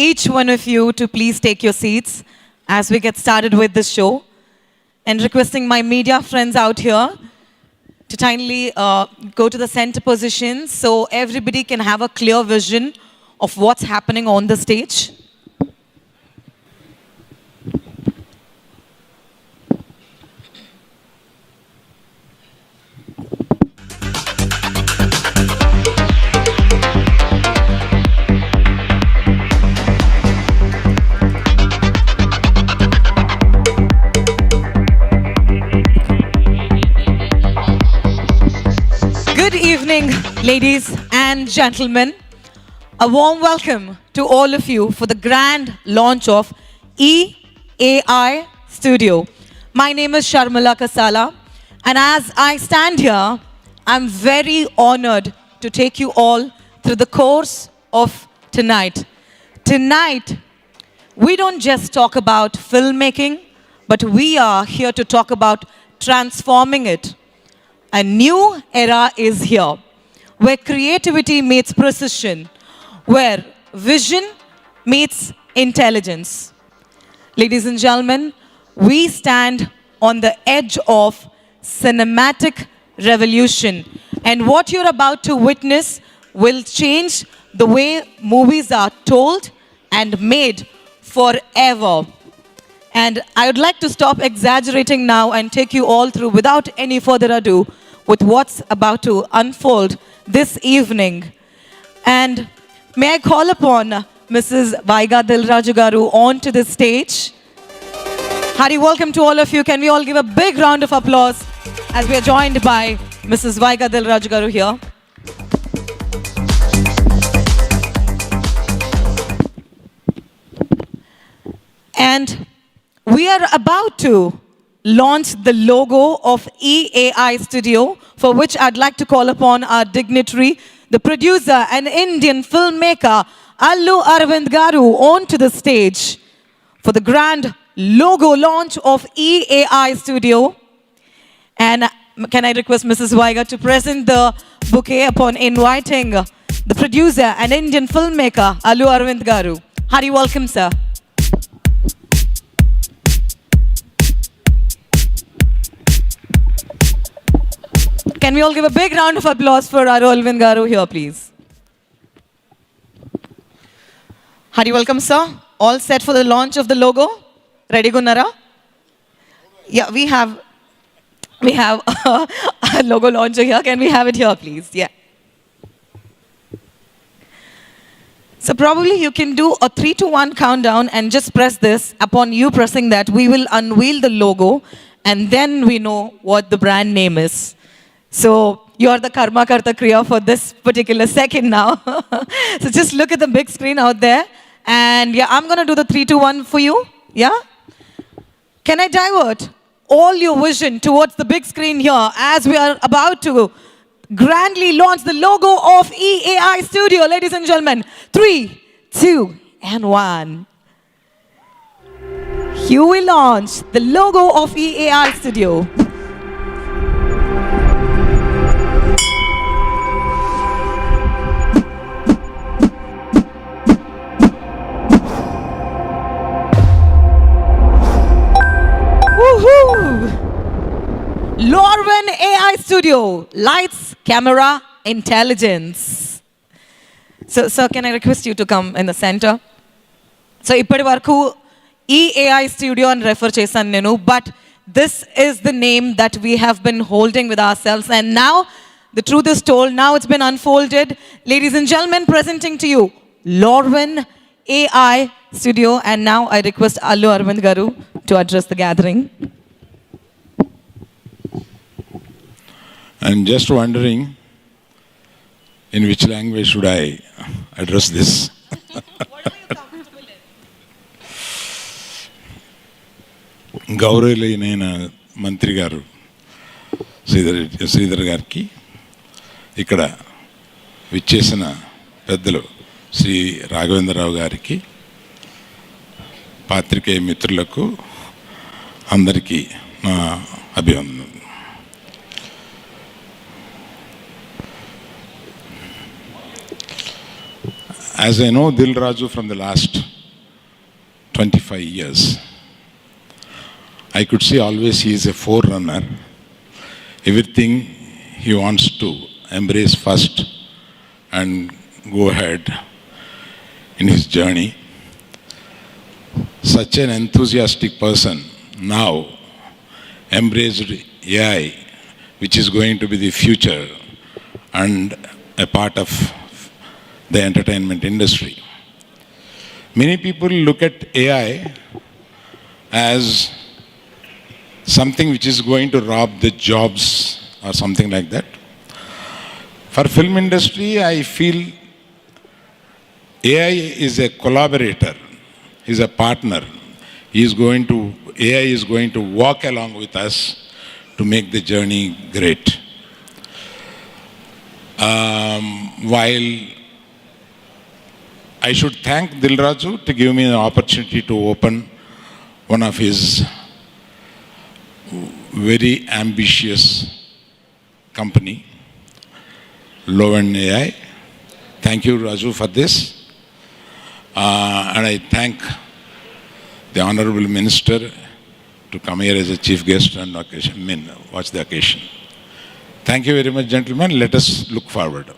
each one of you to please take your seats as we get started with this show, and requesting my media friends out here to kindly go to the center position so everybody can have a clear vision of what's happening on the stage. Good evening, ladies and gentlemen. A warm welcome to all of you for the grand launch of EAI Studio. My name is Sharmila Kasala, and as I stand here, I'm very honored to take you all through the course of tonight. Tonight, we don't just talk about filmmaking, but we are here to talk about transforming it. A new era is here, where creativity meets precision, where vision meets intelligence. Ladies and gentlemen, we stand on the edge of cinematic revolution. And what you're about to witness will change the way movies are told and made forever. And I would like to stop exaggerating now and take you all through, without any further ado, with what's about to unfold this evening. And may I call upon Mrs. Vaiga Dilraju Garu onto the stage. Hearty welcome to all of you. Can we all give a big round of applause as we are joined by Mrs. Vaiga Dilraju Garu here. And we are about to launch the logo of EAI Studio, for which I'd like to call upon our dignitary, the producer and Indian filmmaker, Allu Aravind Garu, onto the stage for the grand logo launch of EAI Studio. And can I request Mrs. Vaiga to present the bouquet upon inviting the producer and Indian filmmaker, Allu Aravind Garu. Hearty welcome, sir. Can we all give a big round of applause for Allu Aravind Garu here, please? Hearty welcome, sir. All set for the launch of the logo? Ready, Gunnara? Yeah, we have a logo launcher here. Can we have it here, please? Yeah. So probably you can do a 3 to 1 countdown and just press this. Upon you pressing that, we will unveil the logo, and then we know what the brand name is. So you're the Karma Karta Kriya for this particular second now. So just look at the big screen out there. And yeah, I'm going to do the 3, 2, 1 for you. Yeah? Can I divert all your vision towards the big screen here as we are about to grandly launch the logo of EAI Studio, ladies and gentlemen. 3, 2, and 1. Here we launch the logo of EAI Studio. Lorven AI Studio, lights, camera, intelligence. So, sir, can I request you to come in the center? So, ippadi varaku EAI Studio and refer chesanu nenu, but this is the name that we have been holding with ourselves, and now the truth is told, now it's been unfolded. Ladies and gentlemen, presenting to you Lorven AI Studio, and now I request Allu Aravind Garu to address the gathering. I'm just wondering in which language should I address this. Whatever you're comfortable in. గౌరవనీయులైన మంత్రి గారు శ్రీధర్ గారికి, ఇక్కడ విచ్చేసిన పెద్దలు శ్రీ రాఘవేంద్రరావు గారికి, పాత్రికేయ మిత్రులకు అందరికీ నా అభివందనలు. As I know Dil Raju from the last 25 years. I could see always he is a forerunner. Everything he wants to embrace first and go ahead in his journey. Such an enthusiastic person now embraced AI, which is going to be the future and a part of the entertainment industry. Many people look at AI as something which is going to rob the jobs or something like that. For film industry, I feel AI is a collaborator, is a partner. AI is going to walk along with us to make the journey great. While I should thank Dilraju to give me an opportunity to open one of his very ambitious company, Loven AI. Thank you, Raju, for this. And I thank the Honorable Minister to come here as a chief guest and watch the occasion. Thank you very much, gentlemen. Let us look forward.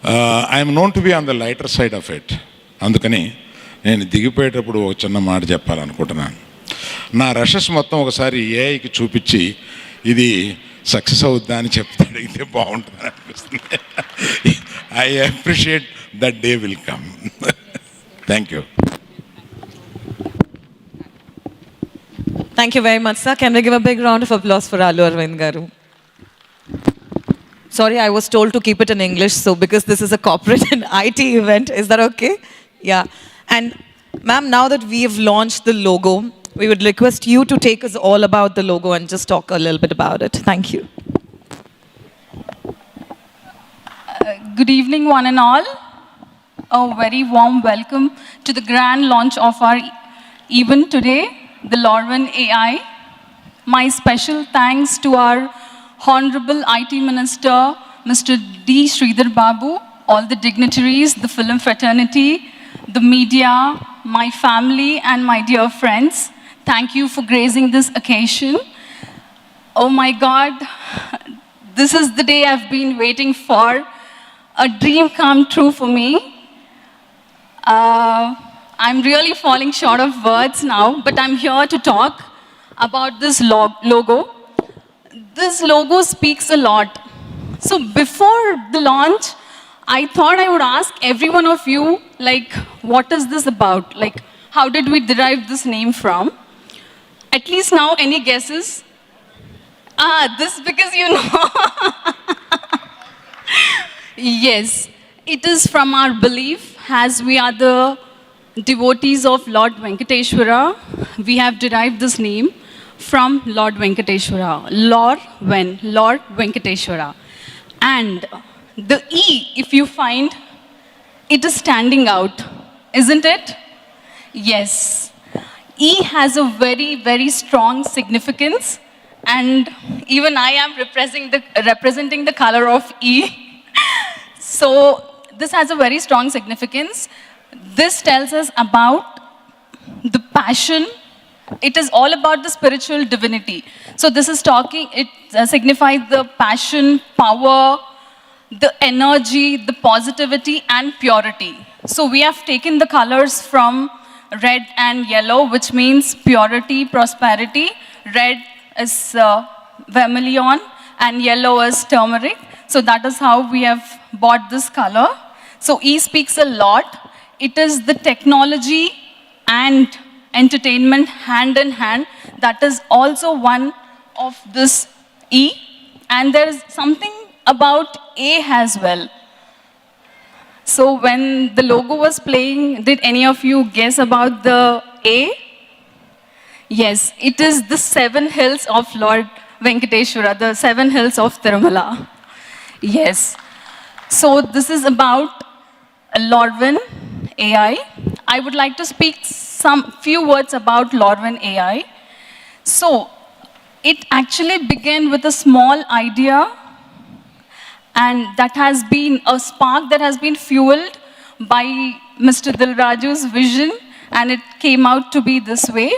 I am known to be on the lighter side of it. అందుకని నేను దిగిపోయేటప్పుడు ఒక చిన్న మాట చెప్పాలనుకుంటున్నాను. నా rushes మొత్తం ఒకసారి ఏఐకి చూపించి ఇది సక్సెస్ అవుద్దా అని చెప్తే అడిగితే బాగుంటుంది అనిపిస్తుంది. I appreciate that day will come. Thank you. Thank you very much, sir. Can we give a big round of applause for Allu Arvind Garu? Sorry, I was told to keep it in English, so because this is a corporate and IT event, is that okay? Yeah. And ma'am, now that we have launched the logo, we would request you to take us all about the logo and just talk a little bit about it. Thank you. Good evening, one and all. A very warm welcome to the grand launch of our event today, the Loven AI. My special thanks to our Honorable IT Minister, Mr. D. Sridhar Babu, all the dignitaries, the film fraternity, the media, my family, and my dear friends. Thank you for gracing this occasion. Oh my God, this is the day I've been waiting for. A dream come true for me. I'm really falling short of words now, but I'm here to talk about this logo. This logo speaks a lot. So before the launch, I thought I would ask every one of you, like, what is this about? Like, how did we derive this name from? At least now, any guesses? This because you know. Yes, it is from our belief, as we are the devotees of Lord Venkateshwara, we have derived this name from Lord Venkateshwara. Lord Venkateshwara. And the E, if you find, it is standing out, isn't it? Yes. E has a very, very strong significance, and even I am representing the color of E. So this has a very strong significance. This tells us about the passion. It is all about the spiritual divinity. So this is talking, it signifies the passion, power, the energy, the positivity and purity. So we have taken the colors from red and yellow, which means purity, prosperity. Red is vermilion and yellow is turmeric. So that is how we have bought this color. So E speaks a lot. It is the technology and entertainment hand in hand. That is also one of this E. And there is something about A as well. So when the logo was playing, did any of you guess about the A? Yes, it is the 7 hills of Lord Venkateshwara, the 7 hills of Tirumala. Yes. So this is about Loven AI. I would like to speak some few words about Loven AI. So it actually began with a small idea, and that has been a spark that has been fueled by Mr. Dilraju's vision and it came out to be this way.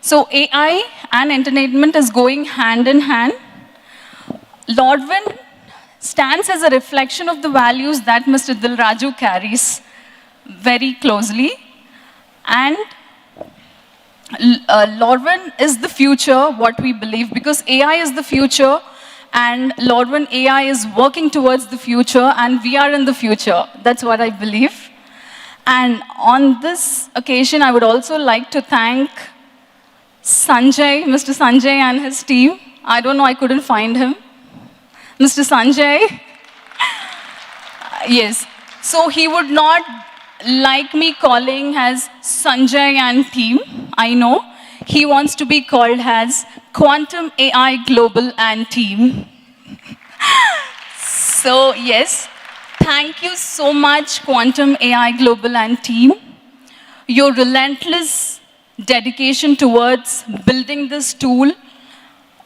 So AI and entertainment is going hand in hand. Lordwin stands as a reflection of the values that Mr. Dil Raju carries very closely. And Lordwin is the future, what we believe, because AI is the future, and Lordwin AI is working towards the future, and we are in the future. That's what I believe. And on this occasion, I would also like to thank Sanjay, Mr. Sanjay and his team. I don't know, I couldn't find him. Mr. Sanjay. Yes. So he would not like me calling as Sanjay and team. I know. He wants to be called as Quantum AI Global and team. So yes, thank you so much, Quantum AI Global and team. Your relentless dedication towards building this tool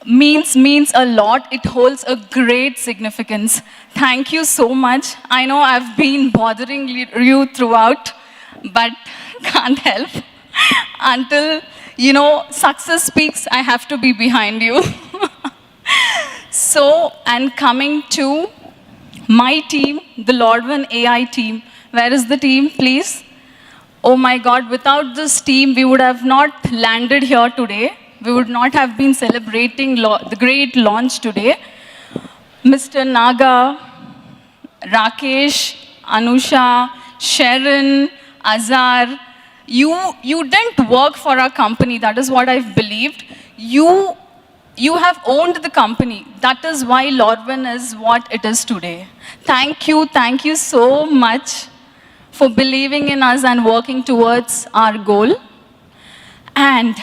means a lot. It holds a great significance. Thank you so much. I know I've been bothering you throughout, but can't help. Until, success speaks, I have to be behind you. So, and coming to my team, the Lordwin AI team. Where is the team, please? Oh my God, without this team, we would have not landed here today. We would not have been celebrating the great launch today. Mr. Naga, Rakesh, Anusha, Sharon, Azar, you didn't work for our company. That is what I've believed. You have owned the company. That is why Lordwin is what it is today. Thank you so much for believing in us and working towards our goal. And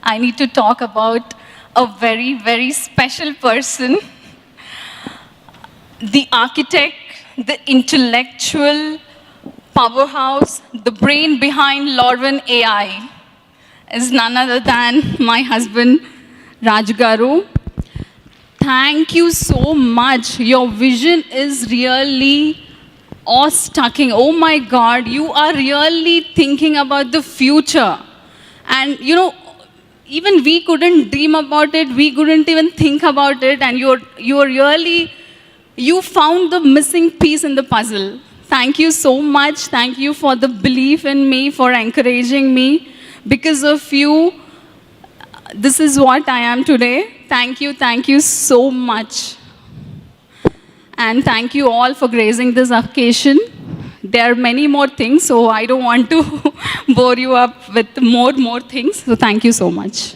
I need to talk about a very, very special person. The architect, the intellectual powerhouse, the brain behind Lordwin AI is none other than my husband, Raj Garu. Thank you so much. Your vision is really awe-strucking. Oh my God, you are really thinking about the future. And even we couldn't dream about it, we couldn't even think about it, and you found the missing piece in the puzzle. Thank you so much. Thank you for the belief in me, for encouraging me. Because of you, this is what I am today. Thank you so much. And thank you all for gracing this occasion. There are many more things, so I don't want to bore you up with more things. So thank you so much.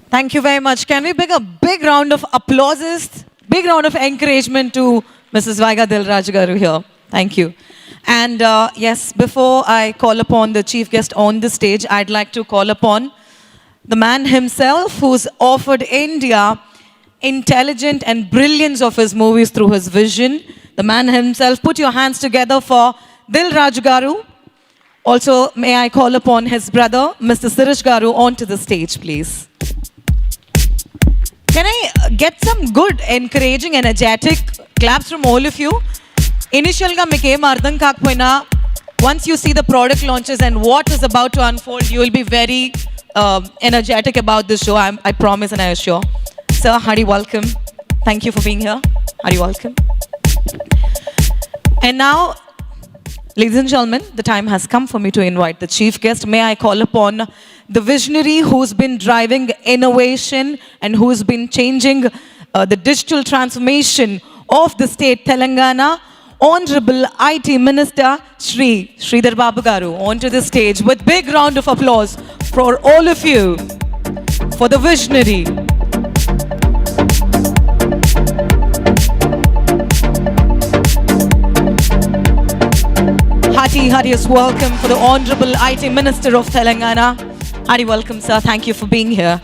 Thank you very much. Can we bring a big round of applauses, big round of encouragement to Mrs. Vaiga Dilraj Garu here. Thank you. And yes, before I call upon the chief guest on the stage, I'd like to call upon the man himself who's offered India intelligent and brilliance of his movies through his vision. The man himself. Put your hands together for Dil Raj Garu. Also, may I call upon his brother, Mr. Sirish Garu, onto the stage, please. Can I get some good, encouraging, energetic claps from all of you? Initially, once you see the product launches and what is about to unfold, you will be very energetic about this show. I promise and I assure. Sir, hearty welcome. Thank you for being here. Hearty welcome. And now, ladies and gentlemen, the time has come for me to invite the chief guest. May I call upon the visionary who's been driving innovation and who's been changing the digital transformation of the state, Telangana, Honorable IT Minister Shri Sridhar Babu Garu, onto the stage with big round of applause for all of you, for the visionary. Heartiest welcome for the Honorable IT Minister of Telangana. Hearty welcome, sir. Thank you for being here.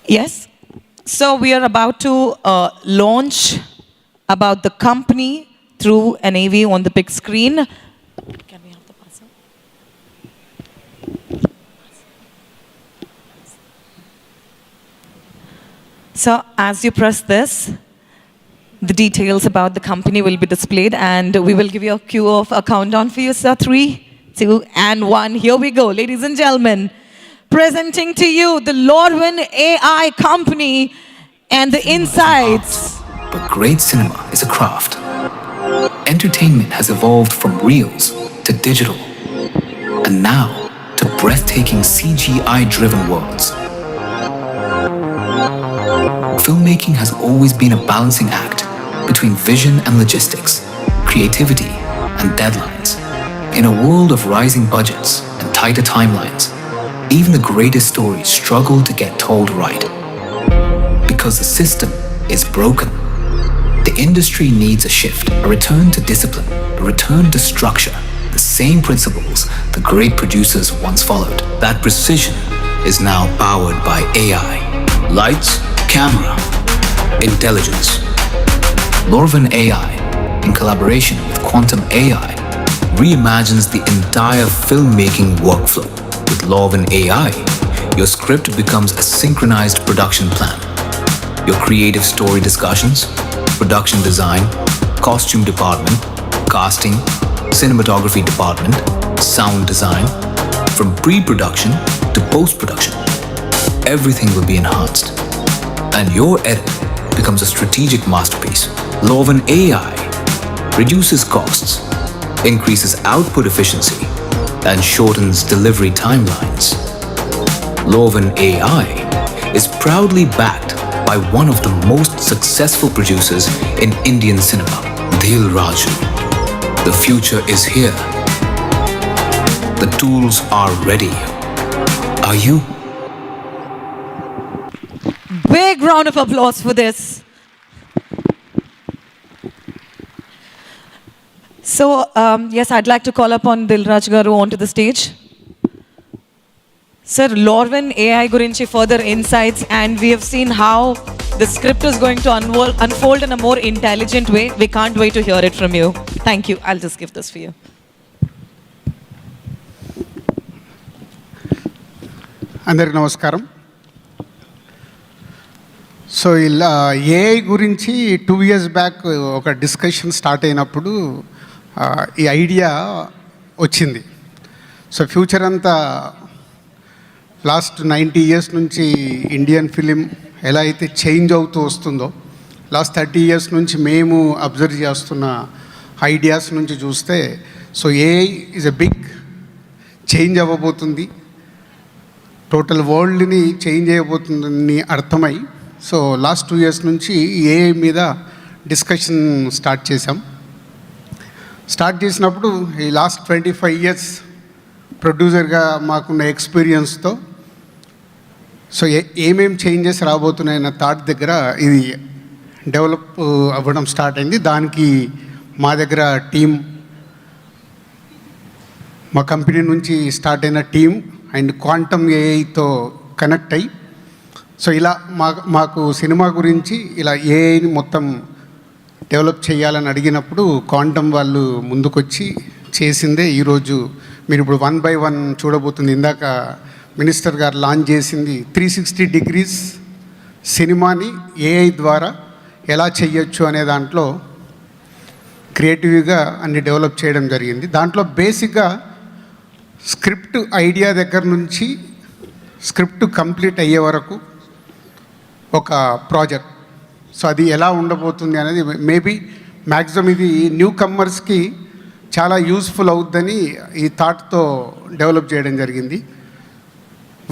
Yes. So we are about to launch about the company through an AV on the big screen. Can we have the buzzer? So as you press this, the details about the company will be displayed, and we will give you a cue of a countdown for you, sir. 3, 2, and 1. Here we go, ladies and gentlemen. Presenting to you the Lorwin AI company and the insights. But great cinema is a craft. Entertainment has evolved from reels to digital, and now to breathtaking CGI-driven worlds. Filmmaking has always been a balancing act between vision and logistics, creativity and deadlines. In a world of rising budgets and tighter timelines, even the greatest stories struggle to get told right. Because the system is broken. The industry needs a shift, a return to discipline, a return to structure, the same principles the great producers once followed. That precision is now powered by AI. Lights, camera, intelligence. Lorwin AI, in collaboration with Quantum AI, reimagines the entire filmmaking workflow. With Lorwin AI, your script becomes a synchronized production plan. Your creative story discussions, production design, costume department, casting, cinematography department, sound design, from pre-production to post-production, everything will be enhanced. And your edit becomes a strategic masterpiece. Lorwin AI reduces costs, increases output efficiency, and shortens delivery timelines. Lorwin AI is proudly backed by one of the most successful producers in Indian cinema, Dil Raju. The future is here. The tools are ready. Are you? Big round of applause for this. So, yes, I'd like to call upon Dilraj Garu onto the stage. Sir, Lorwin AI gurinchi further insights, and we have seen how the script is going to unfold in a more intelligent way. We can't wait to hear it from you. Thank you. I'll just give this for you. అందరికి నమస్కారం. So ఇలా AI గురించి 2 years back ఒక discussion start అయినప్పుడు ఈ idea వచ్చింది. So future అంతా last 90 years నుంచి ఇండియన్ ఫిలిం ఎలా అయితే చేంజ్ అవుతూ వస్తుందో, లాస్ట్ 30 years నుంచి మేము అబ్జర్వ్ చేస్తున్న ఐడియాస్ నుంచి చూస్తే, so AI is a big change అవ్వబోతుంది, టోటల్ వరల్డ్ని చేంజ్ చేయబోతుందని అర్థమై, సో లాస్ట్ 2 years నుంచి ఏఐ మీద డిస్కషన్ స్టార్ట్ చేసాం. స్టార్ట్ చేసినప్పుడు ఈ లాస్ట్ 25 years ప్రొడ్యూసర్గా మాకున్న ఎక్స్పీరియన్స్తో సో ఏమేం చేంజెస్ రాబోతున్నాయన్న థాట్ దగ్గర ఇది డెవలప్ అవ్వడం స్టార్ట్ అయింది. దానికి మా దగ్గర టీం, మా కంపెనీ నుంచి స్టార్ట్ అయిన టీం అండ్ క్వాంటమ్ ఏఐతో కనెక్ట్ అయ్యి, సో ఇలా మాకు సినిమా గురించి ఇలా ఏఐని మొత్తం డెవలప్ చేయాలని అడిగినప్పుడు క్వాంటమ్ వాళ్ళు ముందుకొచ్చి చేసిందే ఈరోజు మీరు ఇప్పుడు 1 by 1 చూడబోతుంది. ఇందాక మినిస్టర్ గారు లాంచ్ చేసింది 360 degrees సినిమాని ఏఐ ద్వారా ఎలా చేయొచ్చు అనే దాంట్లో క్రియేటివ్గా అన్ని డెవలప్ చేయడం జరిగింది. దాంట్లో బేసిక్గా స్క్రిప్ట్ ఐడియా దగ్గర నుంచి స్క్రిప్ట్ కంప్లీట్ అయ్యే వరకు ఒక ప్రాజెక్ట్. సో అది ఎలా ఉండబోతుంది అనేది మేబీ మ్యాక్సిమం ఇది న్యూ కమ్మర్స్కి చాలా యూస్ఫుల్ అవుద్దని ఈ థాట్తో డెవలప్ చేయడం జరిగింది.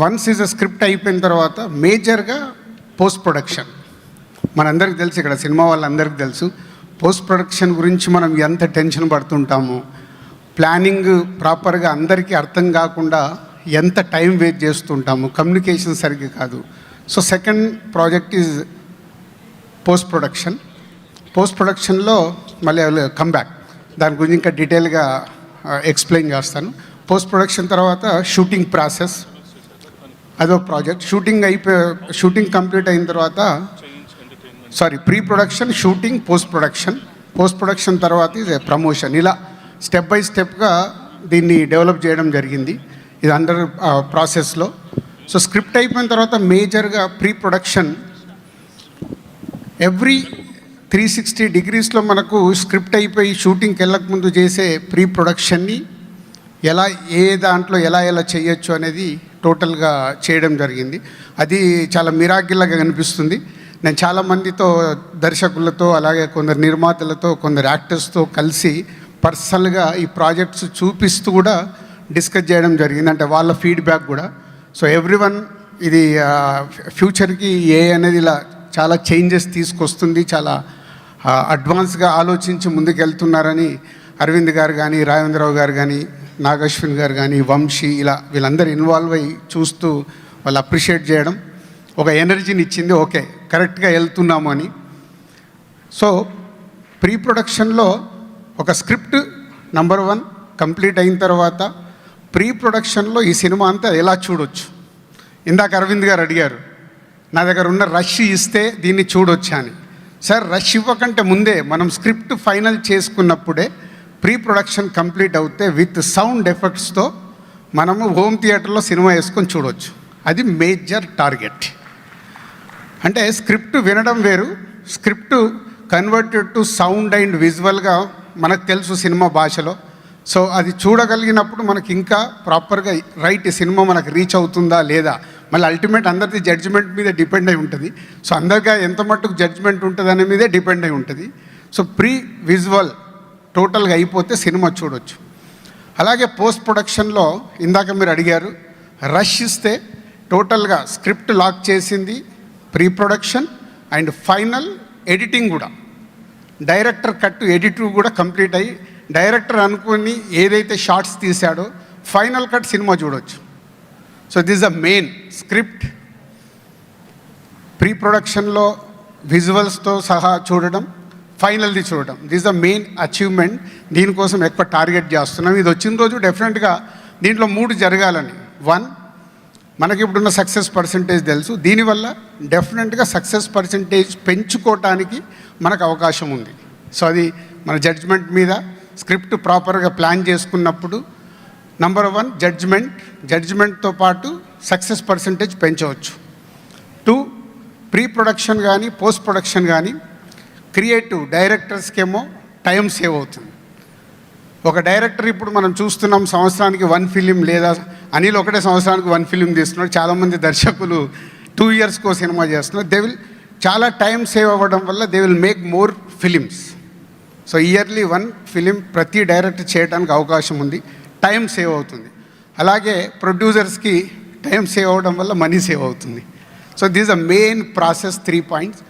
వన్స్ ఈజ్ అ స్క్రిప్ట్ అయిపోయిన తర్వాత మేజర్గా పోస్ట్ ప్రొడక్షన్. మనందరికీ తెలుసు, ఇక్కడ సినిమా వాళ్ళందరికీ తెలుసు, పోస్ట్ ప్రొడక్షన్ గురించి మనం ఎంత టెన్షన్ పడుతుంటాము, ప్లానింగ్ ప్రాపర్గా అందరికీ అర్థం కాకుండా ఎంత టైం వేస్ట్ చేస్తుంటాము, కమ్యూనికేషన్ సరిగ్గా కాదు. So second project is post production. Post ప్రొడక్షన్లో మళ్ళీ కమ్బ్యాక్, దాని గురించి ఇంకా డీటెయిల్గా ఎక్స్ప్లెయిన్ చేస్తాను. పోస్ట్ ప్రొడక్షన్ తర్వాత షూటింగ్ ప్రాసెస్, అదో ప్రాజెక్ట్. షూటింగ్ కంప్లీట్ అయిన తర్వాత pre production, shooting, post production. Post production తర్వాత ఇది ప్రమోషన్, ఇలా స్టెప్ బై స్టెప్గా దీన్ని డెవలప్ చేయడం జరిగింది. ఇది అండర్ ప్రాసెస్లో. సో స్క్రిప్ట్ అయిపోయిన తర్వాత మేజర్గా ప్రీ ప్రొడక్షన్ ఎవ్రీ 360 డిగ్రీస్లో మనకు స్క్రిప్ట్ అయిపోయి షూటింగ్కి వెళ్ళకముందు చేసే ప్రీ ప్రొడక్షన్ని ఎలా ఏ దాంట్లో ఎలా చేయొచ్చు అనేది టోటల్గా చేయడం జరిగింది. అది చాలా మిరాకిల్గా కనిపిస్తుంది. నేను చాలామందితో దర్శకులతో అలాగే కొందరు నిర్మాతలతో కొందరు యాక్టర్స్తో కలిసి పర్సనల్గా ఈ ప్రాజెక్ట్స్ చూపిస్తూ కూడా డిస్కస్ చేయడం జరిగింది, అంటే వాళ్ళ ఫీడ్బ్యాక్ కూడా. సో ఎవ్రీవన్ ఇది ఫ్యూచర్కి ఏ అనేది ఇలా చాలా చేంజెస్ తీసుకొస్తుంది, చాలా అడ్వాన్స్గా ఆలోచించి ముందుకెళ్తున్నారని అరవింద్ గారు కానీ, రాఘవేంద్రరావు గారు కానీ, నాగశ్విన్ గారు కానీ, వంశీ, ఇలా వీళ్ళందరూ ఇన్వాల్వ్ అయ్యి చూస్తూ వాళ్ళు అప్రిషియేట్ చేయడం ఒక ఎనర్జీని ఇచ్చింది. ఓకే, కరెక్ట్గా వెళ్తున్నాము అని. సో ప్రీ ప్రొడక్షన్లో ఒక స్క్రిప్ట్ నెంబర్ 1 కంప్లీట్ అయిన తర్వాత ప్రీ ప్రొడక్షన్లో ఈ సినిమా అంతా ఎలా చూడొచ్చు. ఇందాక అరవింద్ గారు అడిగారు, నా దగ్గర ఉన్న రష్ ఇస్తే దీన్ని చూడొచ్చా అని. సార్, రష్ ఇవ్వకంటే ముందే మనం స్క్రిప్ట్ ఫైనల్ చేసుకున్నప్పుడే ప్రీ ప్రొడక్షన్ కంప్లీట్ అవుతే విత్ సౌండ్ ఎఫెక్ట్స్తో మనము హోమ్ థియేటర్లో సినిమా వేసుకొని చూడవచ్చు. అది మేజర్ టార్గెట్. అంటే స్క్రిప్ట్ వినడం వేరు, script converted to sound and విజువల్గా మనకు తెలుసు సినిమా భాషలో. సో అది చూడగలిగినప్పుడు మనకి ఇంకా ప్రాపర్గా రైట్ సినిమా మనకు రీచ్ అవుతుందా లేదా, మళ్ళీ అల్టిమేట్ అందరిది జడ్జిమెంట్ మీద డిపెండ్ అయి ఉంటుంది. సో అందరిగా ఎంత మట్టుకు జడ్జిమెంట్ ఉంటుంది అనే మీదే డిపెండ్ అయి ఉంటుంది. సో ప్రీ విజువల్ టోటల్గా అయిపోతే సినిమా చూడొచ్చు. అలాగే పోస్ట్ ప్రొడక్షన్లో ఇందాక మీరు అడిగారు, రష్ ఇస్తే టోటల్గా స్క్రిప్ట్ లాక్ చేసింది pre production and final editing కూడా, డైరెక్టర్ కట్ ఎడిట్ కూడా కంప్లీట్ అయ్యి డైరెక్టర్ అనుకుని ఏదైతే షార్ట్స్ తీశాడో ఫైనల్ కట్ సినిమా చూడవచ్చు. So this the main script, pre ప్రొడక్షన్లో విజువల్స్తో సహా చూడడం, ఫైనల్ది చూడడం. This the main achievement. దీనికోసం ఎక్కువ టార్గెట్ చేస్తున్నాం. ఇది వచ్చిన రోజు డెఫినెట్గా దీంట్లో 3 జరగాలని. 1, మనకి ఇప్పుడున్న సక్సెస్ పర్సంటేజ్ తెలుసు, దీనివల్ల డెఫినెట్గా సక్సెస్ పర్సంటేజ్ పెంచుకోవటానికి మనకు అవకాశం ఉంది. సో అది మన జడ్జ్మెంట్ మీద స్క్రిప్ట్ ప్రాపర్గా ప్లాన్ చేసుకున్నప్పుడు నెంబర్ 1 జడ్జ్మెంట్తో పాటు సక్సెస్ పర్సంటేజ్ పెంచవచ్చు. 2, ప్రీ ప్రొడక్షన్ కానీ పోస్ట్ ప్రొడక్షన్ కానీ క్రియేటివ్ డైరెక్టర్స్కేమో టైం సేవ్ అవుతుంది. ఒక డైరెక్టర్ ఇప్పుడు మనం చూస్తున్నాం సంవత్సరానికి 1 ఫిలిం, లేదా అనిల్ ఒకటే సంవత్సరానికి 1 ఫిలిం తీస్తున్నాడు. చాలామంది దర్శకులు 2 ఇయర్స్కో సినిమా చేస్తున్నారు. దే విల్ చాలా టైం సేవ్ అవ్వడం వల్ల they will make more films. So yearly 1 film ప్రతి డైరెక్టర్ చేయడానికి అవకాశం ఉంది, టైం సేవ్ అవుతుంది. అలాగే ప్రొడ్యూసర్స్కి టైం సేవ్ అవ్వడం వల్ల మనీ సేవ్ అవుతుంది. So this the main process. 3 points: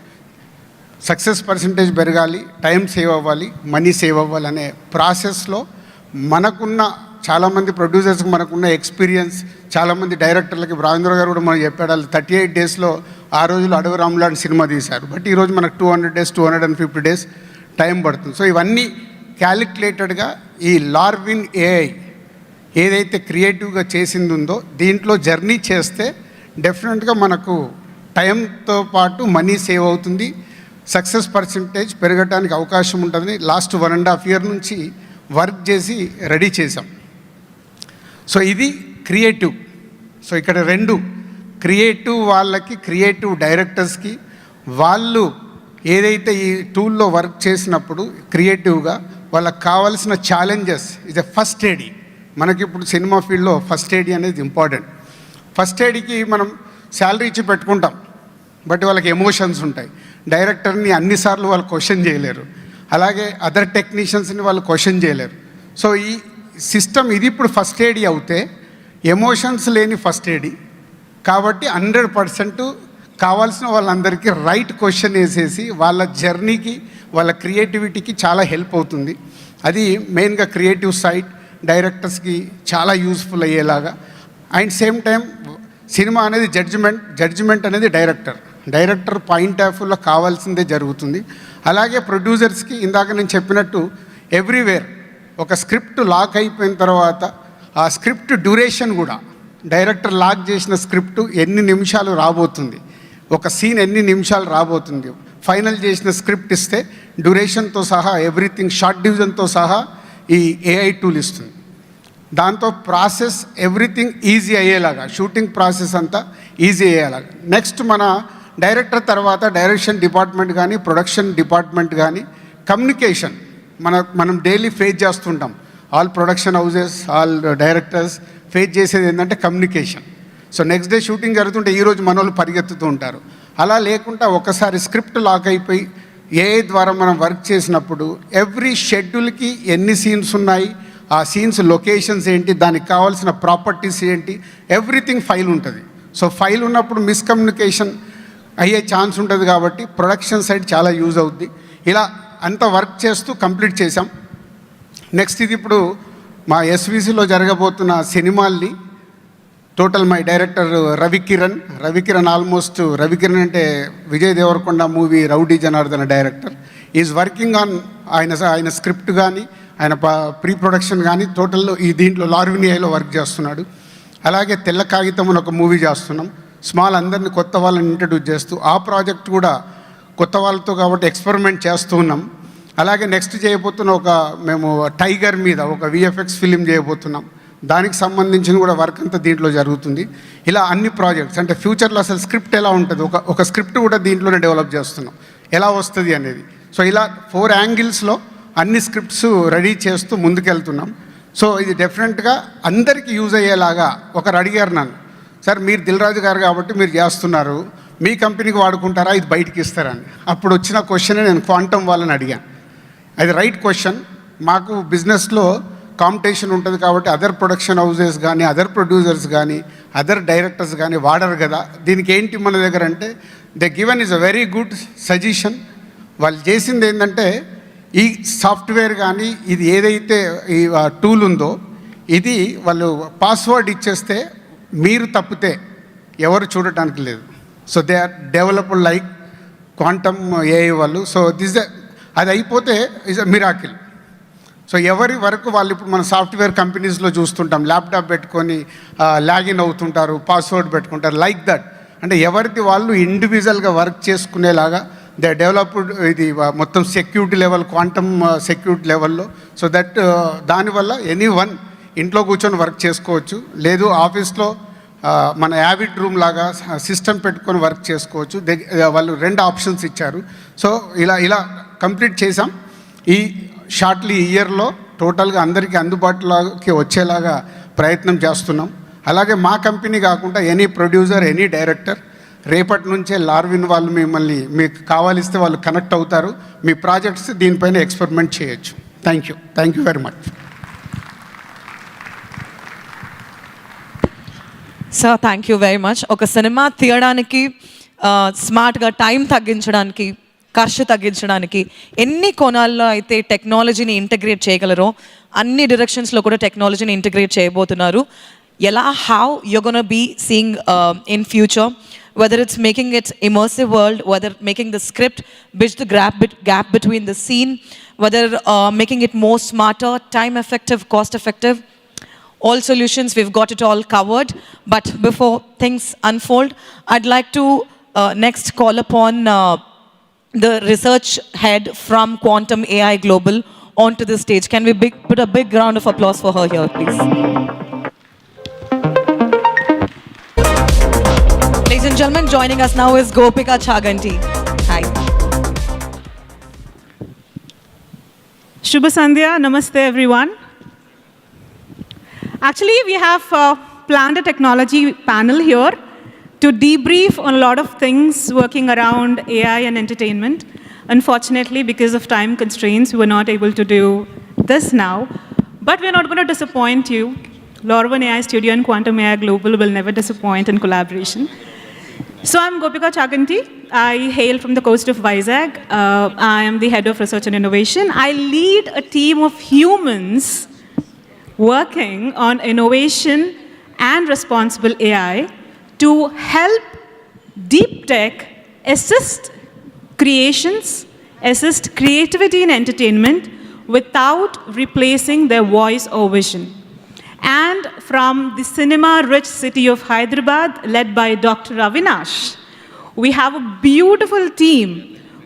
success percentage పెరగాలి, టైం సేవ్ అవ్వాలి, మనీ సేవ్ అవ్వాలి అనే ప్రాసెస్లో మనకున్న చాలామంది ప్రొడ్యూసర్స్కి మనకున్న ఎక్స్పీరియన్స్, చాలామంది డైరెక్టర్లకి, రాజేంద్ర గారు కూడా మనం చెప్పాడు, వాళ్ళు 38 డేస్లో ఆ రోజులు అడవి రాములాంటి సినిమా తీశారు. బట్ ఈరోజు మనకు 200 డేస్ 250 డేస్ టైం పడుతుంది. సో ఇవన్నీ క్యాలిక్యులేటెడ్గా ఈ లార్విన్ ఏఐ ఏదైతే క్రియేటివ్గా చేసింది ఉందో దీంట్లో జర్నీ చేస్తే డెఫినెట్గా మనకు టైంతో పాటు మనీ సేవ్ అవుతుంది, సక్సెస్ పర్సంటేజ్ పెరగడానికి అవకాశం ఉంటుందని లాస్ట్ 1.5 ఇయర్ నుంచి వర్క్ చేసి రెడీ చేసాం. సో ఇది క్రియేటివ్. సో ఇక్కడ 2 క్రియేటివ్ వాళ్ళకి, క్రియేటివ్ డైరెక్టర్స్కి, వాళ్ళు ఏదైతే ఈ టూల్లో వర్క్ చేసినప్పుడు క్రియేటివ్గా వాళ్ళకి కావాల్సిన ఛాలెంజెస్ ఇది ఫస్ట్ ఎయిడ్. మనకి ఇప్పుడు సినిమా ఫీల్డ్లో ఫస్ట్ ఎయిడ్ అనేది ఇంపార్టెంట్. ఫస్ట్ ఎయిడ్కి మనం శాలరీ ఇచ్చి పెట్టుకుంటాం, బట్ వాళ్ళకి ఎమోషన్స్ ఉంటాయి. డైరెక్టర్ని అన్నిసార్లు వాళ్ళు క్వశ్చన్ చేయలేరు, అలాగే అదర్ టెక్నీషియన్స్ని వాళ్ళు క్వశ్చన్ చేయలేరు. సో ఈ సిస్టమ్ ఇది ఇప్పుడు ఫస్ట్ ఎయిడ్ అవుతే ఎమోషన్స్ లేని ఫస్ట్ ఎయిడ్ కాబట్టి 100% కావాల్సిన వాళ్ళందరికీ రైట్ క్వశ్చన్ వేసేసి వాళ్ళ జర్నీకి, వాళ్ళ క్రియేటివిటీకి చాలా హెల్ప్ అవుతుంది. అది మెయిన్గా క్రియేటివ్ సైడ్ డైరెక్టర్స్కి చాలా యూస్ఫుల్ అయ్యేలాగా. అండ్ సేమ్ టైం సినిమా అనేది జడ్జిమెంట్ అనేది డైరెక్టర్ పాయింట్ ఆఫ్ వ్యూలో కావాల్సిందే జరుగుతుంది. అలాగే ప్రొడ్యూసర్స్కి ఇందాక నేను చెప్పినట్టు ఎవ్రీవేర్ ఒక స్క్రిప్ట్ లాక్ అయిపోయిన తర్వాత ఆ స్క్రిప్ట్ డ్యూరేషన్ కూడా, డైరెక్టర్ లాక్ చేసిన స్క్రిప్ట్ ఎన్ని నిమిషాలు రాబోతుంది, ఒక సీన్ ఎన్ని నిమిషాలు రాబోతుంది, ఫైనల్ చేసిన స్క్రిప్ట్ ఇస్తే డ్యూరేషన్తో సహా ఎవ్రీథింగ్ షార్ట్ డివిజన్తో సహా ఈ ఏఐ టూల్ ఇస్తుంది. దాంతో ప్రాసెస్ ఎవ్రీథింగ్ ఈజీ అయ్యేలాగా, షూటింగ్ ప్రాసెస్ అంతా ఈజీ అయ్యేలాగా. నెక్స్ట్ మన డైరెక్టర్ తర్వాత డైరెక్షన్ డిపార్ట్మెంట్ కానీ ప్రొడక్షన్ డిపార్ట్మెంట్ కానీ కమ్యూనికేషన్ మనం డైలీ ఫేస్ చేస్తుంటాం. All production houses, all directors face చేసేది ఏంటంటే communication. So next day shooting జరుగుతుంటే ఈరోజు మన వాళ్ళు పరిగెత్తుతూ ఉంటారు. అలా లేకుండా ఒకసారి స్క్రిప్ట్ లాక్ అయిపోయి ఏఐ ద్వారా మనం వర్క్ చేసినప్పుడు ఎవ్రీ షెడ్యూల్కి ఎన్ని సీన్స్ ఉన్నాయి, ఆ సీన్స్ లొకేషన్స్ ఏంటి, దానికి కావాల్సిన ప్రాపర్టీస్ ఏంటి, ఎవ్రీథింగ్ ఫైల్ ఉంటుంది. సో ఫైల్ ఉన్నప్పుడు మిస్కమ్యూనికేషన్ అయ్యే ఛాన్స్ ఉంటుంది కాబట్టి ప్రొడక్షన్ సైడ్ చాలా యూజ్ అవుద్ది. ఇలా అంత వర్క్ చేస్తూ కంప్లీట్ చేసాం. నెక్స్ట్ ఇది ఇప్పుడు మా ఎస్విసిలో జరగబోతున్న సినిమాల్ని total my director Ravikiran almost Ravikiran అంటే Vijay Deverakonda movie Rowdy Janardhana director is working on ఆయన స్క్రిప్ట్ కానీ ఆయన ప్రీ ప్రొడక్షన్ కానీ టోటల్ ఈ దీంట్లో లార్వినియాలో వర్క్ చేస్తున్నాడు. అలాగే తెల్ల కాగితం అని ఒక మూవీ చేస్తున్నాం. స్మాల్ అందరినీ కొత్త వాళ్ళని ఇంట్రడ్యూస్ చేస్తూ ఆ ప్రాజెక్ట్ కూడా కొత్త వాళ్ళతో కాబట్టి ఎక్స్పెరిమెంట్ చేస్తూ ఉన్నాం. అలాగే నెక్స్ట్ చేయబోతున్న మేము టైగర్ మీద ఒక విఎఫ్ఎక్స్ ఫిలిం చేయబోతున్నాం. దానికి సంబంధించిన కూడా వర్క్ అంతా దీంట్లో జరుగుతుంది. ఇలా అన్ని ప్రాజెక్ట్స్ అంటే ఫ్యూచర్లో అసలు స్క్రిప్ట్ ఎలా ఉంటుంది, ఒక స్క్రిప్ట్ కూడా దీంట్లోనే డెవలప్ చేస్తున్నాం ఎలా వస్తుంది అనేది. సో ఇలా 4 యాంగిల్స్లో అన్ని స్క్రిప్ట్స్ రెడీ చేస్తూ ముందుకెళ్తున్నాం. సో ఇది డెఫినెట్గా అందరికీ యూజ్ అయ్యేలాగా. ఒకరు అడిగారు నన్ను, సార్ మీరు దిల్రాజు గారు కాబట్టి మీరు చేస్తున్నారు, మీ కంపెనీకి వాడుకుంటారా, ఇది బయటికి ఇస్తారా అని. అప్పుడు వచ్చిన క్వశ్చనే నేను క్వాంటమ్ వాళ్ళని అడిగాను. అది రైట్ క్వశ్చన్. మాకు బిజినెస్లో కాంపిటీషన్ ఉంటుంది కాబట్టి అదర్ ప్రొడక్షన్ హౌజెస్ కానీ అదర్ ప్రొడ్యూసర్స్ కానీ అదర్ డైరెక్టర్స్ కానీ వాడరు కదా. దీనికి ఏంటి మన దగ్గర అంటే the given is a very good suggestion. వాళ్ళు చేసింది ఏంటంటే ఈ సాఫ్ట్వేర్ కానీ ఇది ఏదైతే ఈ టూల్ ఉందో ఇది వాళ్ళు పాస్వర్డ్ ఇచ్చేస్తే మీరు తప్పితే ఎవరు చూడటానికి లేదు. So they are developed like quantum AI వాళ్ళు. సో అది అయిపోతే ఇస్ అ మిరాకిల్. సో ఎవరి వరకు వాళ్ళు ఇప్పుడు మన సాఫ్ట్వేర్ కంపెనీస్లో చూస్తుంటాం, ల్యాప్టాప్ పెట్టుకొని లాగిన్ అవుతుంటారు, పాస్వర్డ్ పెట్టుకుంటారు, లైక్ దట్. అంటే ఎవరిది వాళ్ళు ఇండివిజువల్గా వర్క్ చేసుకునేలాగా దే డెవలప్డ్ ఇది మొత్తం సెక్యూరిటీ లెవెల్, క్వాంటమ్ సెక్యూరిటీ లెవెల్లో. సో దట్ దానివల్ల ఎనీ వన్ ఇంట్లో కూర్చొని వర్క్ చేసుకోవచ్చు, లేదు ఆఫీస్లో మన యావిడ్ రూమ్ లాగా సిస్టమ్ పెట్టుకొని వర్క్ చేసుకోవచ్చు. వాళ్ళు 2 ఆప్షన్స్ ఇచ్చారు. సో ఇలా కంప్లీట్ చేసాం. ఈ షార్ట్లీ ఇయర్లో టోటల్గా అందరికీ అందుబాటులోకి వచ్చేలాగా ప్రయత్నం చేస్తున్నాం. అలాగే మా కంపెనీ కాకుండా ఎనీ ప్రొడ్యూసర్, ఎనీ డైరెక్టర్ రేపటి నుంచే లార్విన్ వాళ్ళు మిమ్మల్ని మీకు కావాలిస్తే వాళ్ళు కనెక్ట్ అవుతారు. మీ ప్రాజెక్ట్స్ దీనిపైన ఎక్స్పెరిమెంట్ చేయొచ్చు. Thank you very much. Sir thank you very much. ఒక సినిమా తీయడానికి స్మార్ట్గా టైం తగ్గించడానికి, ఖర్చు తగ్గించడానికి ఎన్ని కోణాల్లో అయితే టెక్నాలజీని ఇంటిగ్రేట్ చేయగలరో అన్ని డైరెక్షన్స్లో కూడా టెక్నాలజీని ఇంటిగ్రేట్ చేయబోతున్నారు. ఎలా how you gonna be seeing in future, whether it's making it immersive world, whether making the script bridge the gap between the scene, whether making it more smarter, time effective, cost effective. All solutions, we've got it all covered. But before things unfold, I'd like to next call upon the research head from Quantum AI Global onto the stage. Can we put a big round of applause for her here, please? Ladies and gentlemen, joining us now is Gopika Chaganti. Hi. Shubha Sandhya, Namaste everyone. Actually, we have planned a technology panel here to debrief on a lot of things working around AI and entertainment. Unfortunately, because of time constraints, we were not able to do this now. But we're not going to disappoint you. Lorvan AI Studio and Quantum AI Global will never disappoint in collaboration. So I'm Gopika Chaganti. I hail from the coast of Vizag. I am the head of research and innovation. I lead a team of humans working on innovation and responsible AI to help deep tech assist creations, assist creativity and entertainment without replacing their voice or vision. And from the cinema-rich city of Hyderabad, led by Dr. Avinash, we have a beautiful team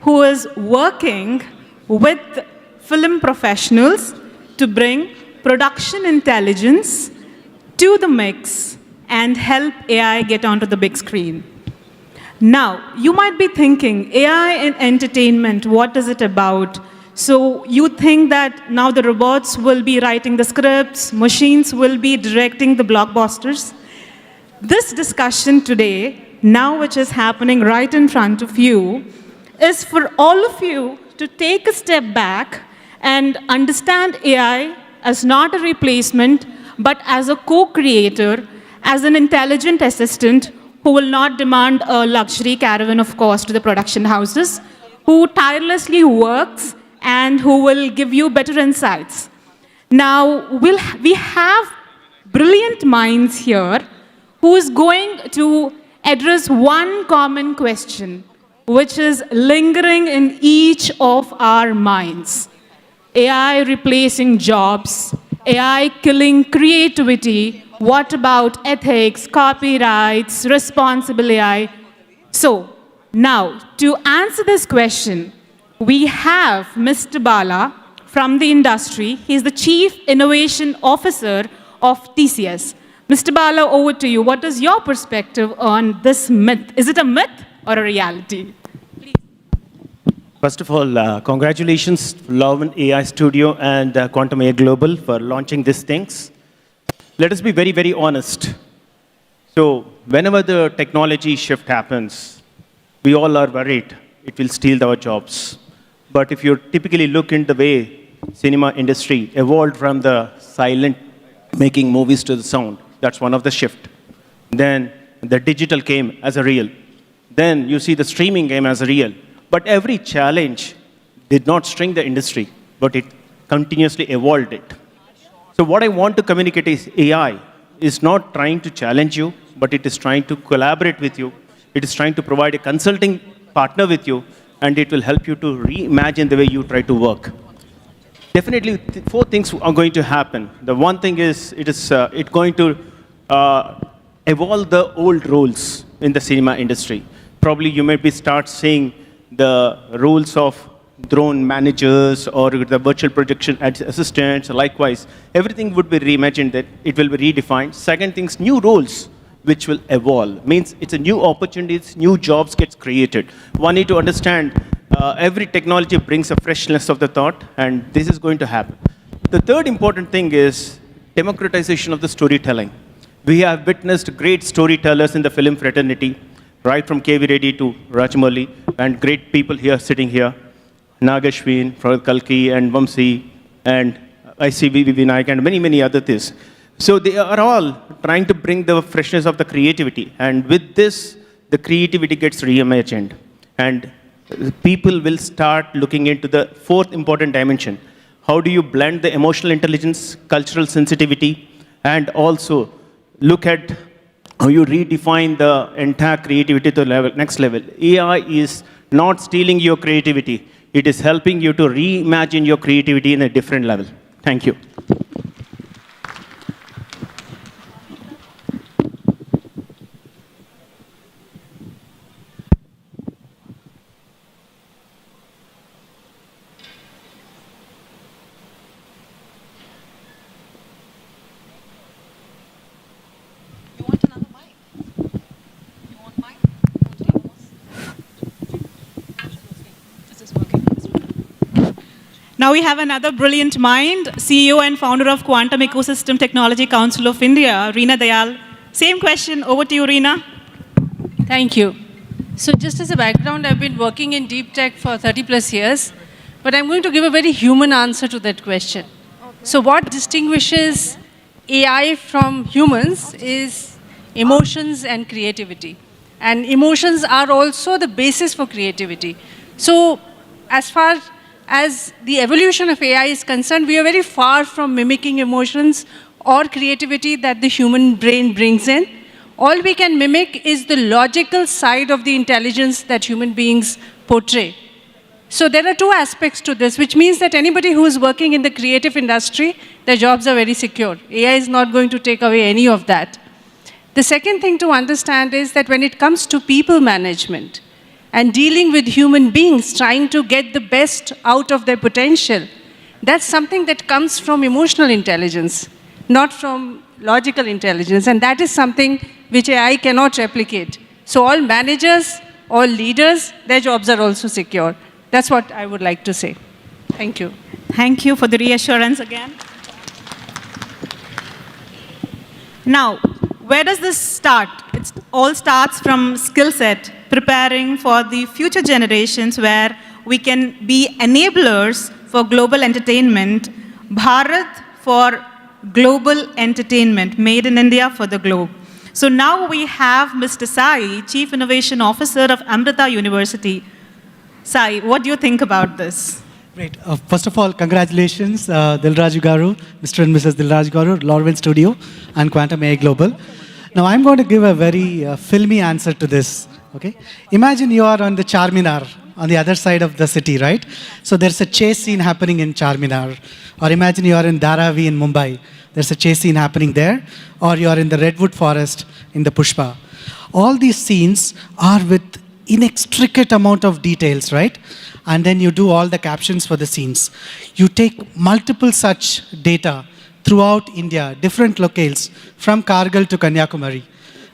who is working with film professionals to bring production intelligence to the mix and help AI get onto the big screen. Now, you might be thinking, AI in entertainment, what is it about? So you think that now the robots will be writing the scripts, machines will be directing the blockbusters? This discussion today, now which is happening right in front of you, is for all of you to take a step back and understand AI as not a replacement, but as a co-creator, as an intelligent assistant who will not demand a luxury caravan of course to the production houses, who tirelessly works and who will give you better insights. Now, we have brilliant minds here who is going to address one common question, which is lingering in each of our minds. AI replacing jobs, AI killing creativity, what about ethics, copyrights, responsible AI? So, now, to answer this question, we have Mr. Bala from the industry. He's the Chief Innovation Officer of TCS. Mr. Bala, over to you. What is your perspective on this myth? Is it a myth or a reality? First of all, congratulations to Loven AI Studio and Quantum AI Global for launching these things. Let us be very, very honest. So whenever the technology shift happens, we all are worried it will steal our jobs. But if you typically look in the way cinema industry evolved from the silent making movies to the sound, that's one of the shift. Then the digital came as a real. Then you see the streaming came as a real. But every challenge did not shrink the industry, but it continuously evolved it. So what I want to communicate is AI is not trying to challenge you, but it is trying to collaborate with you. It is trying to provide a consulting partner with you, and it will help you to reimagine the way you try to work. Definitely, four things are going to happen. The one thing is, it's going to evolve the old roles in the cinema industry. Probably you may start seeing the roles of drone managers or the virtual projection assistants. Likewise, everything would be reimagined, that it will be redefined. Second thing is new roles which will evolve. Means it's a new opportunities, new jobs gets created. One need to understand every technology brings a freshness of the thought, and this is going to happen. The third important thing is democratization of the storytelling. We have witnessed great storytellers in the film fraternity, right from K.V. Reddy to Rajamouli, and great people here sitting here, Nagashwin, Farhad Kalki, and Vamsi, and ICV Vinayak, and many, many other things. So they are all trying to bring the freshness of the creativity, and with this, the creativity gets reimagined. And people will start looking into the fourth important dimension. How do you blend the emotional intelligence, cultural sensitivity, and also look at how you redefine the entire creativity to the next level. AI is not stealing your creativity. It is helping you to reimagine your creativity in a different level. Thank you. Now we have another brilliant mind, CEO and founder of Quantum Ecosystem Technology Council of India, Reena Dayal. Same question, over to you, Reena. Thank you. So just as a background, I've been working in deep tech for 30 plus years, but I'm going to give a very human answer to that question. Okay. So what distinguishes AI from humans is emotions and creativity. And emotions are also the basis for creativity. So as far as the evolution of AI is concerned, we are very far from mimicking emotions or creativity that the human brain brings in. All we can mimic is the logical side of the intelligence that human beings portray. So there are two aspects to this, which means that anybody who is working in the creative industry, their jobs are very secure. AI is not going to take away any of that. The second thing to understand is that when it comes to people management, and dealing with human beings, trying to get the best out of their potential. That's something that comes from emotional intelligence, not from logical intelligence. And that is something which AI cannot replicate. So all managers, all leaders, their jobs are also secure. That's what I would like to say. Thank you. Thank you for the reassurance again. Now, where does this start? It all starts from skill set, preparing for the future generations where we can be enablers for global entertainment. Bharat for global entertainment, made in India for the globe. So now we have Mr. Sai, Chief Innovation Officer of Amrita University. Sai, what do you think about this? Great. First of all, congratulations, Dilraju Garu, Mr. and Mrs. Dilraju Garu, Lorwin Studio, and Quantum AI Global. Now, I'm going to give a very filmy answer to this. Okay? Imagine you are on the Charminar, on the other side of the city, right? So there's a chase scene happening in Charminar. Or imagine you are in Dharavi in Mumbai. There's a chase scene happening there. Or you are in the Redwood Forest in the Pushpa. All these scenes are with inextricate amount of details, right? And then you do all the captions for the scenes. You take multiple such data throughout India, different locales, from Kargil to Kanyakumari.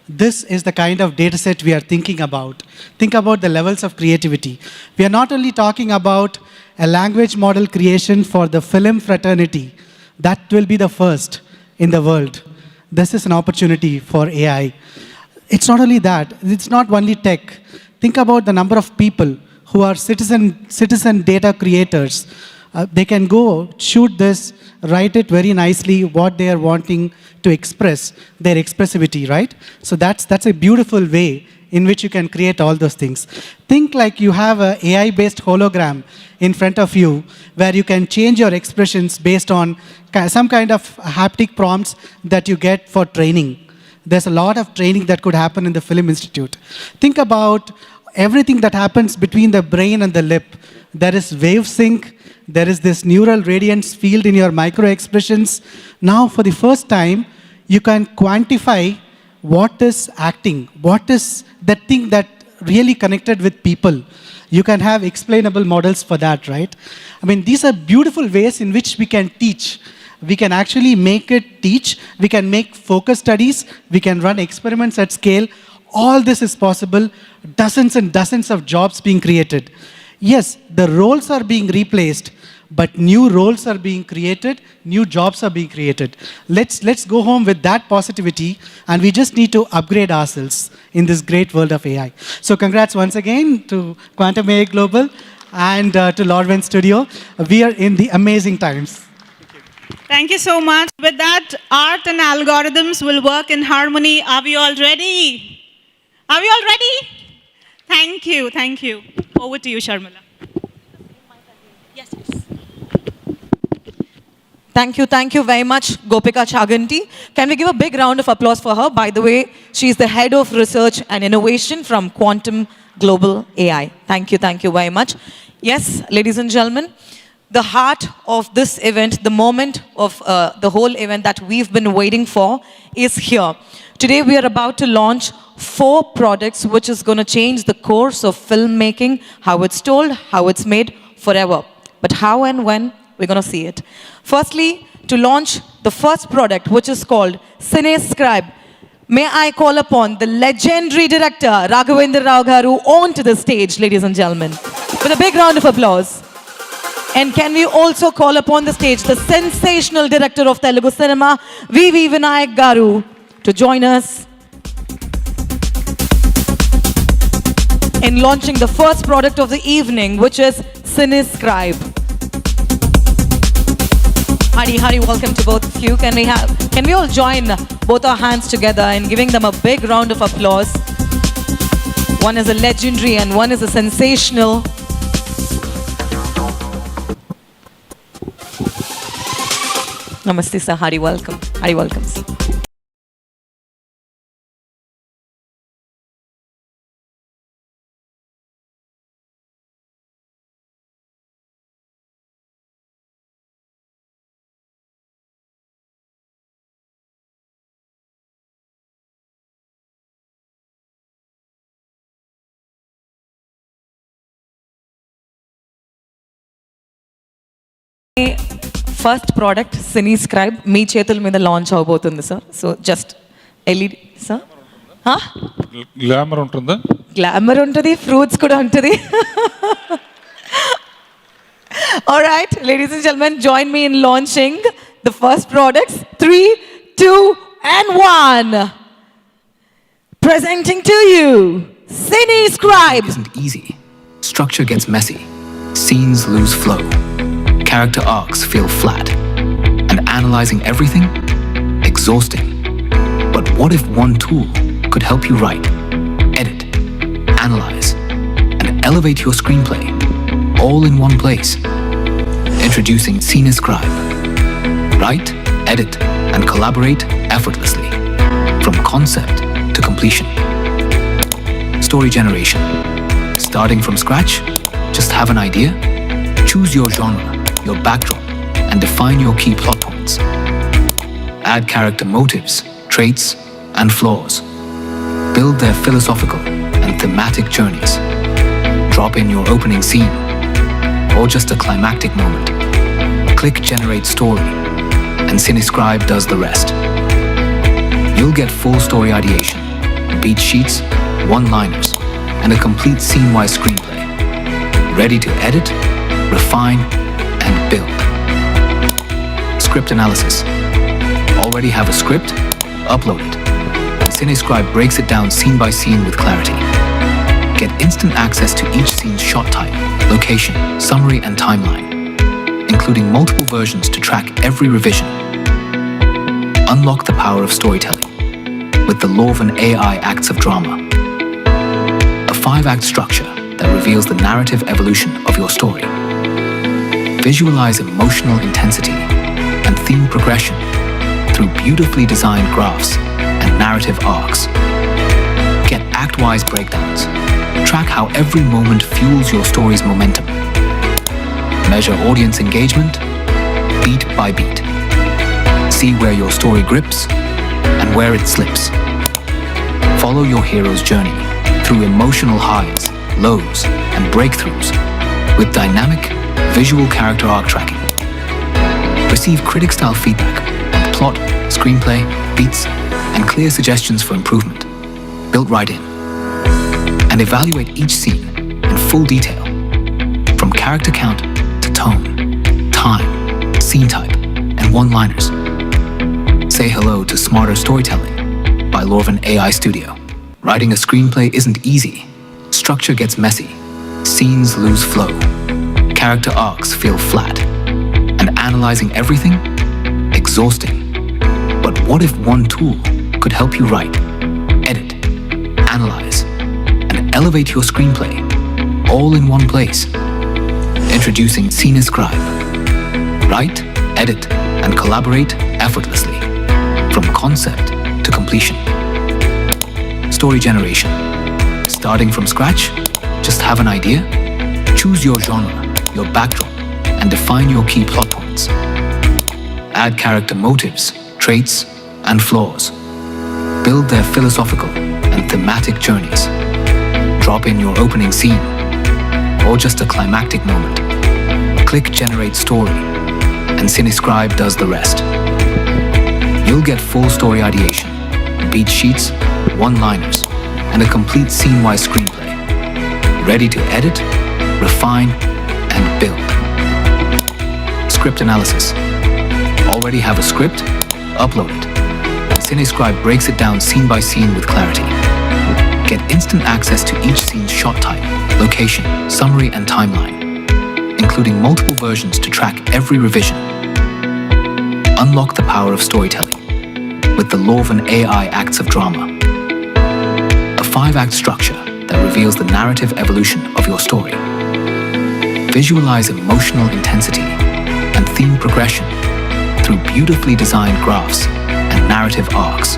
This is the kind of data set we are thinking about. Think about the levels of creativity. We are not only talking about a language model creation for the film fraternity. That will be the first in the world. This is an opportunity for AI. It's not only that. It's not only tech. Think about the number of people who are citizen data creators. They can go, shoot this, write it very nicely, what they are wanting to express, their expressivity, right? So that's a beautiful way in which you can create all those things. Think like you have an AI-based hologram in front of you where you can change your expressions based on some kind of haptic prompts that you get for training. There's a lot of training that could happen in the Film Institute. Think about everything that happens between the brain and the lip. There is wave sync. There is this neural radiance field in your micro expressions. Now, for the first time, you can quantify what is acting, what is that thing that really connected with people. You can have explainable models for that, right? I mean, these are beautiful ways in which we can teach. We can actually make it teach. We can make focus studies. We can run experiments at scale. All this is possible. Dozens and dozens of jobs being created. Yes, the roles are being replaced, but new roles are being created, new jobs are being created. Let's go home with that positivity, and we just need to upgrade ourselves in this great world of AI. So congrats once again to Quantum AI Global and to Lorwin Studio. We are in the amazing times. Thank you so much. With that, art and algorithms will work in harmony. Are we all ready? Are we all ready? Thank you, thank you. Over to you, Sharmila. Yes, yes. Thank you very much, Gopika Chaganti. Can we give a big round of applause for her? By the way, she's the Head of Research and Innovation from Quantum Global AI. Thank you very much. Yes, ladies and gentlemen, the heart of this event, the moment of the whole event that we've been waiting for is here. Today we are about to launch 4 products which is going to change the course of filmmaking, how it's told, how it's made forever. But how and when, we're going to see it. Firstly, to launch the first product, which is called CineScribe, may I call upon the legendary director, Raghavendra Rao Garu, onto the stage, ladies and gentlemen, with a big round of applause. And can we also call upon the stage the sensational director of Telugu cinema, V.V. Vinayak Garu, to join us in launching the first product of the evening, which is CineScribe. Hari, welcome to both of you. Can we all join both our hands together in giving them a big round of applause? One is a legendary and one is a sensational. Namaste, sir. Hari, welcome. Hari, welcome. First product cine scribe మీ చేతుల మీద launch అవబోతుంది sir. So just LED sir. Glamour ఉంటుందా? Glamour ఉంటుంది, fruits కూడా ఉంటుంది. All right, ladies and gentlemen, join me in launching the first products. 3, 2, and 1. Presenting to you, Cine Scribe. Isn't easy. Structure gets messy. Scenes lose flow. Character arcs feel flat. And analyzing everything? Exhausting. But what if one tool could help you write, edit, analyze, and elevate your screenplay all in one place? Introducing Cine Scribe. Write, edit, and collaborate effortlessly. From concept to completion. Story generation. Starting from scratch? Just have an idea? Choose your genre, your backdrop, and define your key plot points. Add character motives, traits, and flaws. Build their philosophical and thematic journeys. Drop in your opening scene, or just a climactic moment. Click Generate Story, and CineScribe does the rest. You'll get full story ideation, beat sheets, one-liners, and a complete scene-wise screenplay. Ready to edit, refine, and build. Script analysis. Already have a script? Upload it. CineScribe breaks it down scene by scene with clarity. Get instant access to each scene's shot type, location, summary, and timeline, including multiple versions to track every revision. Unlock the power of storytelling with the Lorven AI Acts of Drama, a 5-act structure that reveals the narrative evolution of your story. Visualize emotional intensity and theme progression through beautifully designed graphs and narrative arcs. Get act-wise breakdowns. Track how every moment fuels your story's momentum. Measure audience engagement, beat by beat. See where your story grips and where it slips. Follow your hero's journey through emotional highs, lows, and breakthroughs with dynamic, visual character arc tracking. Receive critic-style feedback on plot, screenplay, beats, and clear suggestions for improvement, built right in. And evaluate each scene in full detail, from character count to tone, time, scene type, and one-liners. Say hello to smarter storytelling by Lorven AI Studio. Writing a screenplay isn't easy. Structure gets messy. Scenes lose flow. Character arcs feel flat. And analyzing everything? Exhausting. But what if one tool could help you write, edit, analyze, and elevate your screenplay all in one place? Introducing Cine Scribe. Write, edit, and collaborate effortlessly. From concept to completion. Story generation. Starting from scratch? Just have an idea? Choose your genre, your backdrop, and define your key plot points. Add character motives, traits, and flaws. Build their philosophical and thematic journeys. Drop in your opening scene, or just a climactic moment. Click Generate Story, and CineScribe does the rest. You'll get full story ideation, beat sheets, one-liners, and a complete scene-wise screenplay. Ready to edit, refine, and build. Script analysis. Already have a script? Upload it. CineScribe breaks it down scene by scene with clarity. Get instant access to each scene's shot type, location, summary, and timeline, including multiple versions to track every revision. Unlock the power of storytelling with the Lorven AI Acts of Drama, a 5-act structure that reveals the narrative evolution of your story. Visualize emotional intensity and theme progression through beautifully designed graphs and narrative arcs.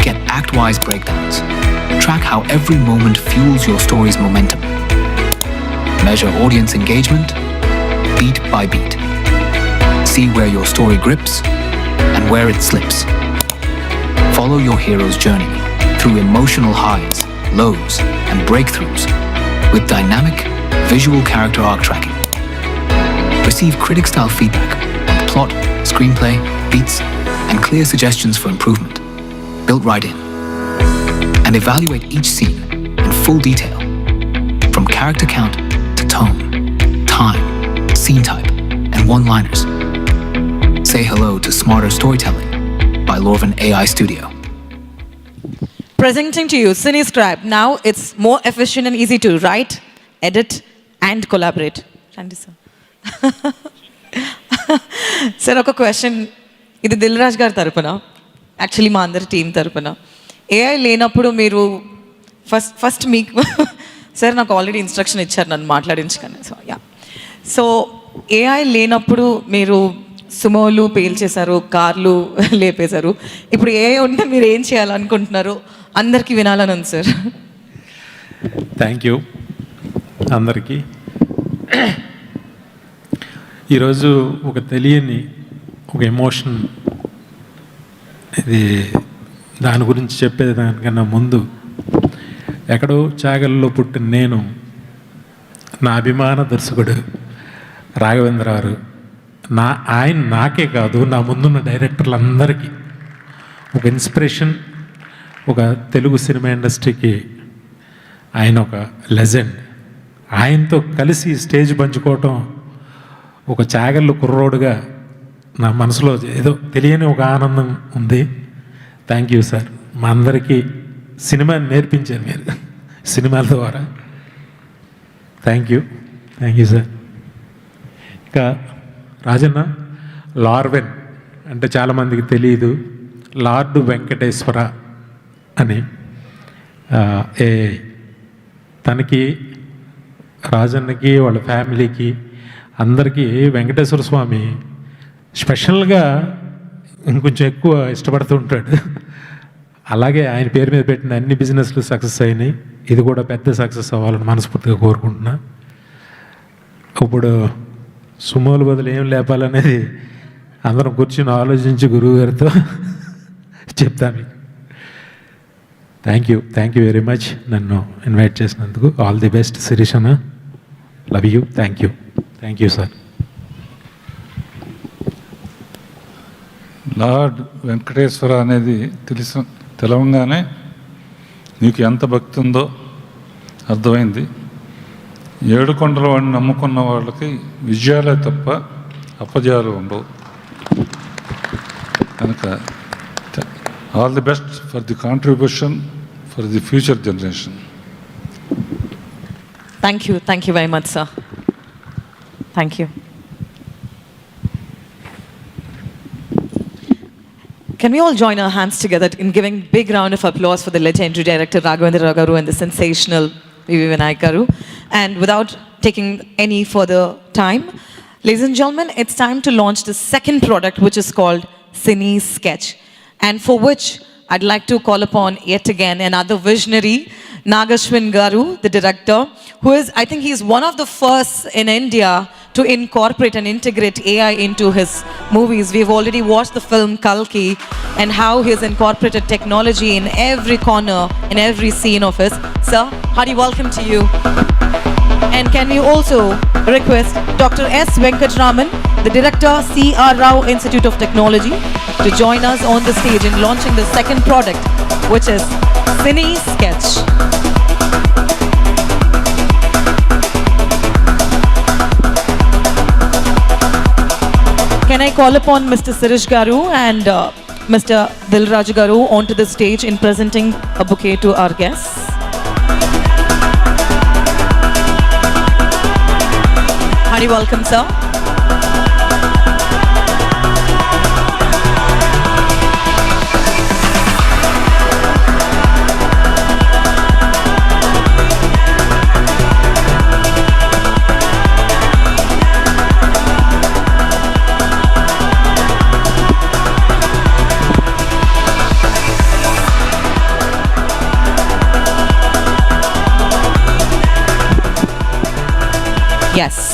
Get act-wise breakdowns. Track how every moment fuels your story's momentum. Measure audience engagement, beat by beat. See where your story grips and where it slips. Follow your hero's journey through emotional highs, lows, and breakthroughs with dynamic, visual character arc tracking. Receive critic-style feedback on plot, screenplay, beats, and clear suggestions for improvement, built right in. And evaluate each scene in full detail, from character count to tone, time, scene type, and one-liners. Say hello to smarter storytelling by Lorven AI Studio. Presenting to you CineScribe. Now it's more efficient and easy to write, edit, and collaborate. Randy sir. Sir, ఒక question ఇది దిల్ రాజు గారి తరపున actually మా అందరి team తరపున AI లేనప్పుడు మీరు first మీకు సార్ నాకు ఆల్రెడీ ఇన్స్ట్రక్షన్ ఇచ్చారు నన్ను మాట్లాడించుకొని సో ఏఐ లేనప్పుడు మీరు సుమోలు పేల్చేశారు, కార్లు లేపేశారు. ఇప్పుడు ఏఐ ఉంటే మీరు ఏం చేయాలనుకుంటున్నారు అందరికీ వినాలని ఉంది సార్. థ్యాంక్ యూ అందరికీ. ఈరోజు ఒక తెలియని ఒక ఎమోషన్, ఇది దాని గురించి చెప్పేది దానికన్నా ముందు ఎక్కడో చాగల్లో పుట్టిన నేను, నా అభిమాన దర్శకుడు రాఘవేంద్ర గారు, ఆయన నాకే కాదు నా ముందున్న డైరెక్టర్లందరికీ ఒక ఇన్స్పిరేషన్. ఒక తెలుగు సినిమా ఇండస్ట్రీకి ఆయన ఒక లెజెండ్. ఆయనతో కలిసి స్టేజ్ పంచుకోవటం ఒక చాగళ్ళు కుర్రోడుగా నా మనసులో ఏదో తెలియని ఒక ఆనందం ఉంది. Thank you sir. మా అందరికీ సినిమాని నేర్పించారు మీరు సినిమాల ద్వారా. Thank you sir. ఇంకా రాజన్న, లార్వెన్ అంటే చాలామందికి తెలియదు. లార్డ్ వెంకటేశ్వర అని తనకి, రాజన్నకి, వాళ్ళ ఫ్యామిలీకి అందరికీ వెంకటేశ్వర స్వామి స్పెషల్గా ఇంకొంచెం ఎక్కువ ఇష్టపడుతూ ఉంటాడు. అలాగే ఆయన పేరు మీద పెట్టిన అన్ని బిజినెస్లు సక్సెస్ అయినాయి. ఇది కూడా పెద్ద సక్సెస్ అవ్వాలని మనస్ఫూర్తిగా కోరుకుంటున్నా. ఇప్పుడు సుమోలు బదులు ఏం లేపాలనేది అందరం కూర్చొని ఆలోచించి గురువు గారితో చెప్తాను. థ్యాంక్ యూ వెరీ మచ్ నన్ను ఇన్వైట్ చేసినందుకు. ఆల్ ది బెస్ట్ శిరీషన్న. Love you. Thank you sir. Lord Venkateshwara అనేది తెలవంగానే నీకు ఎంత భక్తి ఉందో అర్థమైంది. ఏడుకొండల వాడిని నమ్ముకున్న వాళ్ళకి విజయాలే తప్ప అపజయాలు ఉండవు. కనుక all the best for the contribution for the future generation. Thank you very much sir. Thank you. Can we all join our hands together in giving big round of applause for the legendary director Raghavendra Garu and the sensational V.V. Vinayak Garu. And without taking any further time, ladies and gentlemen, it's time to launch the second product, which is called CineSketch, and for which I'd like to call upon yet again another visionary, Nagashwin Garu, the director, who is, I think he's one of the first in India to incorporate and integrate AI into his movies. We've already watched the film Kalki and how he's incorporated technology in every corner, in every scene of his. Sir, hearty welcome to you. And can we also request Dr. S. Venkatraman, the director, C.R. Rao Institute of Technology, to join us on the stage in launching the second product, which is CineSketch. Can I call upon Mr. Sirish Garu and Mr. Dilraj Garu onto the stage in presenting a bouquet to our guests? Hearty welcome, sir. Yes.